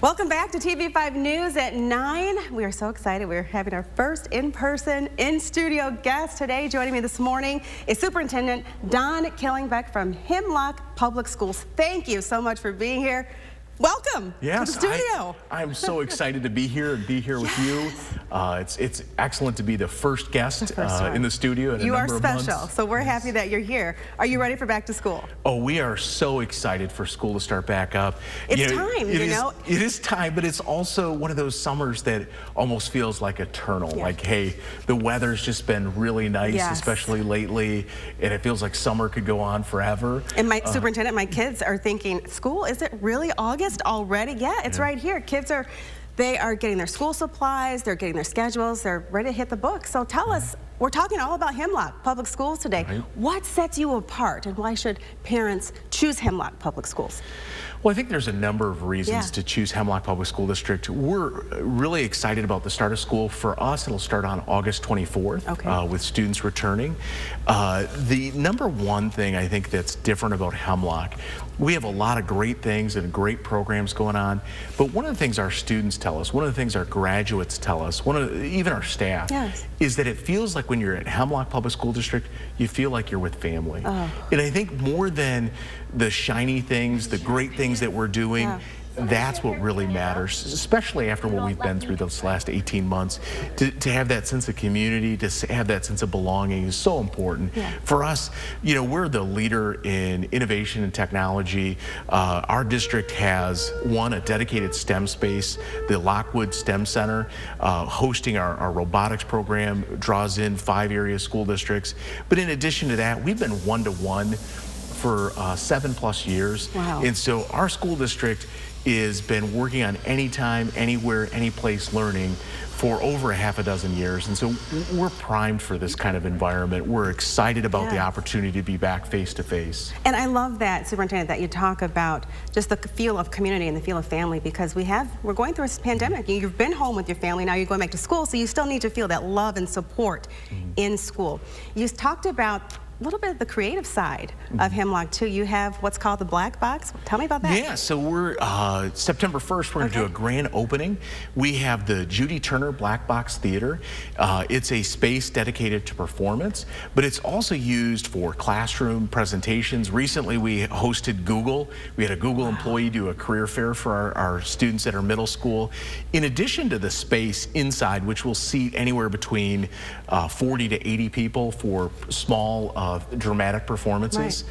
Welcome back to TV5 News at 9. We are so excited. We're having our first in-person, in-studio guest today. Joining me this morning is Superintendent Don Killingbeck from Hemlock Public Schools. Thank you so much for being here. Welcome to the studio. I'm so excited to be here and be here with you. It's excellent to be the first guest in the studio in a number of months. You are special, so we're happy that you're here. Are you ready for back to school? Oh, we are so excited for school to start back up. It's time, you know. It is time, but it's also one of those summers that almost feels like eternal. Yeah. Like, hey, the weather's just been really nice, especially lately, and it feels like summer could go on forever. And my superintendent, my kids are thinking, school, is it really August already? Yeah, it's right here. Kids are getting their school supplies, they're getting their schedules, they're ready to hit the books. So tell us, we're talking all about Hemlock Public Schools today. Right. What sets you apart, and why should parents choose Hemlock Public Schools? Well, I think there's a number of reasons to choose Hemlock Public School District. We're really excited about the start of school. For us, it'll start on August 24th with students returning. The number one thing I think that's different about Hemlock, we have a lot of great things and great programs going on, but one of the things our students tell us, one of the things our graduates tell us, even our staff, is that it feels like when you're at Hemlock Public School District, you feel like you're with family. And I think more than the shiny things, the great things that we're doing, that's what really matters, especially after what we've been through this last 18 months. To have that sense of community, to have that sense of belonging is so important. For us, you know, we're the leader in innovation and technology. Our district has, a dedicated STEM space, the Lockwood STEM Center, hosting our robotics program, draws in 5 area school districts. But in addition to that, we've been one-to-one for 7+ years. And so our school district has been working on anytime, anywhere, any place learning for over a half-a-dozen years. And so we're primed for this kind of environment. We're excited about the opportunity to be back face-to-face. And I love that, Superintendent, that you talk about just the feel of community and the feel of family, because we're going through a pandemic. You've been home with your family, now you're going back to school, so you still need to feel that love and support in school. You talked about a little bit of the creative side of Hemlock too. You have what's called the Black Box. Tell me about that. Yeah, so we're September 1st, we're going to do a grand opening. We have the Judy Turner Black Box Theater. It's a space dedicated to performance, but it's also used for classroom presentations. Recently, we hosted Google. We had a Google employee do a career fair for our students at our middle school. In addition to the space inside, which will seat anywhere between 40 to 80 people for small dramatic performances.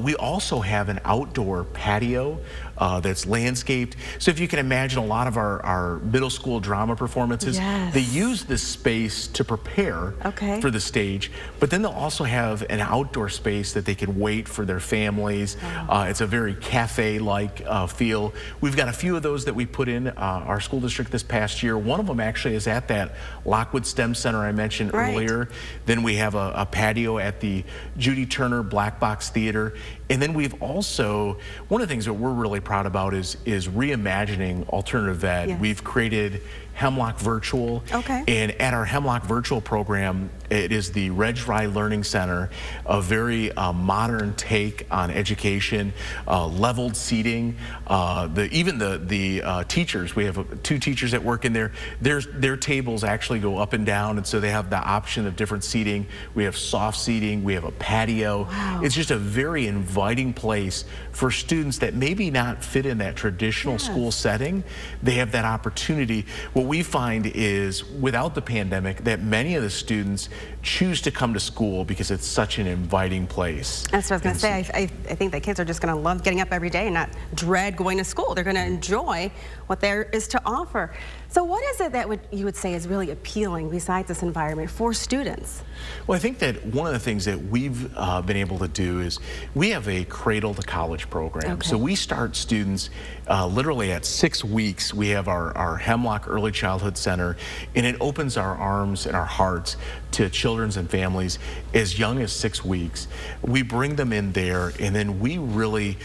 We also have an outdoor patio that's landscaped. So if you can imagine, a lot of our middle school drama performances, they use this space to prepare for the stage, but then they'll also have an outdoor space that they can wait for their families. It's a very cafe-like feel. We've got a few of those that we put in our school district this past year. One of them actually is at that Lockwood STEM Center I mentioned earlier. Then we have a patio at the Judy Turner Black Box Theater. And then we've also, one of the things that we're really proud about is reimagining alternative ed. We've created Hemlock Virtual. And at our Hemlock Virtual program, it is the Reg Rye Learning Center, a very modern take on education, leveled seating. Even the teachers, we have 2 teachers that work in there. Their tables actually go up and down, and so they have the option of different seating. We have soft seating, we have a patio. It's just a very inviting place for students that maybe not fit in that traditional school setting. They have that opportunity. What we find is, without the pandemic, that many of the students choose to come to school because it's such an inviting place. That's what I was going to say. I think that kids are just going to love getting up every day and not dread going to school. They're going to enjoy what there is to offer. So what is it that you would say is really appealing besides this environment for students? Well, I think that one of the things that we've been able to do is we have a cradle to college program. So we start students literally at 6 weeks. We have our Hemlock Early Childhood Center, and it opens our arms and our hearts to children and families as young as 6 weeks. We bring them in there, and then we really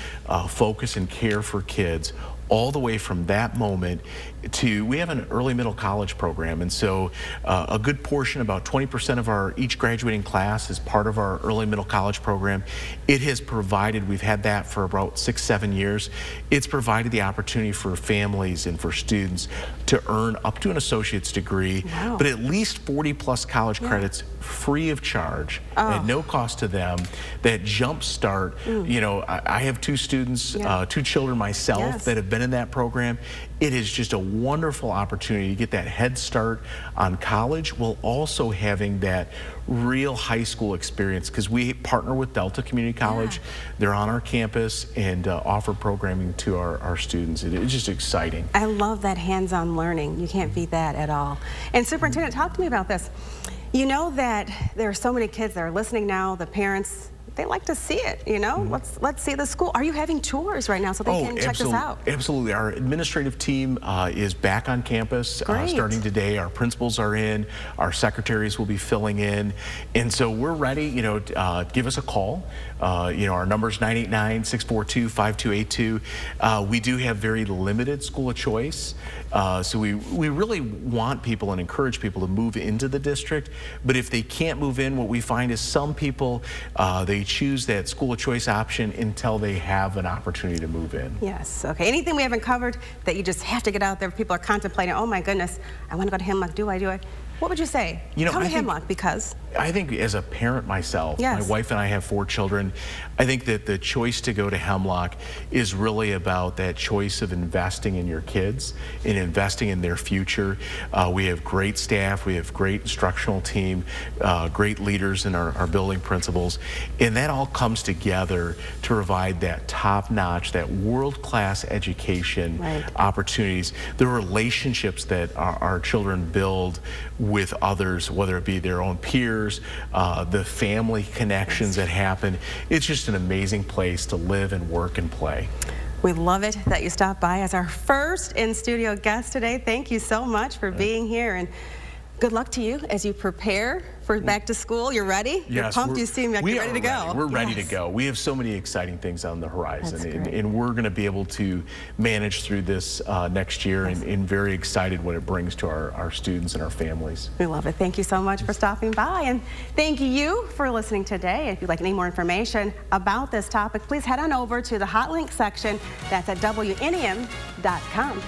focus and care for kids all the way from that moment we have an early middle college program, and so a good portion, about 20% of each graduating class is part of our early middle college program. It has provided, we've had that for about 6-7 years. It's provided the opportunity for families and for students to earn up to an associate's degree, wow, but at least 40+ college credits free of charge at no cost to them. That jump start, you know, I have 2 students, 2 children myself that have been in that program. It is just a wonderful opportunity to get that head start on college while also having that real high school experience, because we partner with Delta Community College. They're on our campus and offer programming to our students. It's just exciting. I love that hands-on learning. You can't beat that at all. And Superintendent, talk to me about this. You know that there are so many kids that are listening now, the parents, they like to see it, you know? Let's see the school. Are you having tours right now so they can check this out? Absolutely. Our administrative team is back on campus starting today. Our principals are in. Our secretaries will be filling in. And so we're ready, you know, give us a call. You know, our number's 989-642-5282. We do have very limited school of choice. So we really want people and encourage people to move into the district. But if they can't move in, what we find is some people, they choose that school of choice option until they have an opportunity to move in. Yes. Okay. Anything we haven't covered that you just have to get out there? People are contemplating, oh my goodness, I want to go to Hemlock. Do I? What would you say? You know, come to Hemlock because? I think as a parent myself, yes, my wife and I have 4 children. I think that the choice to go to Hemlock is really about that choice of investing in your kids and investing in their future. We have great staff, we have great instructional team, great leaders in our building principals, and that all comes together to provide that top-notch, that world-class education opportunities, the relationships that our children build with others, whether it be their own peers, the family connections that happen. It's just an amazing place to live and work and play. We love it that you stopped by as our first in-studio guest today. Thank you so much for being here, and good luck to you as you prepare for back to school. You're ready? Yes, you're pumped. You seem like you're ready to go. We're ready to go. We have so many exciting things on the horizon, and we're going to be able to manage through this next year, and very excited what it brings to our students and our families. We love it. Thank you so much for stopping by, and thank you for listening today. If you'd like any more information about this topic, please head on over to the hot link section. That's at WNEM.com.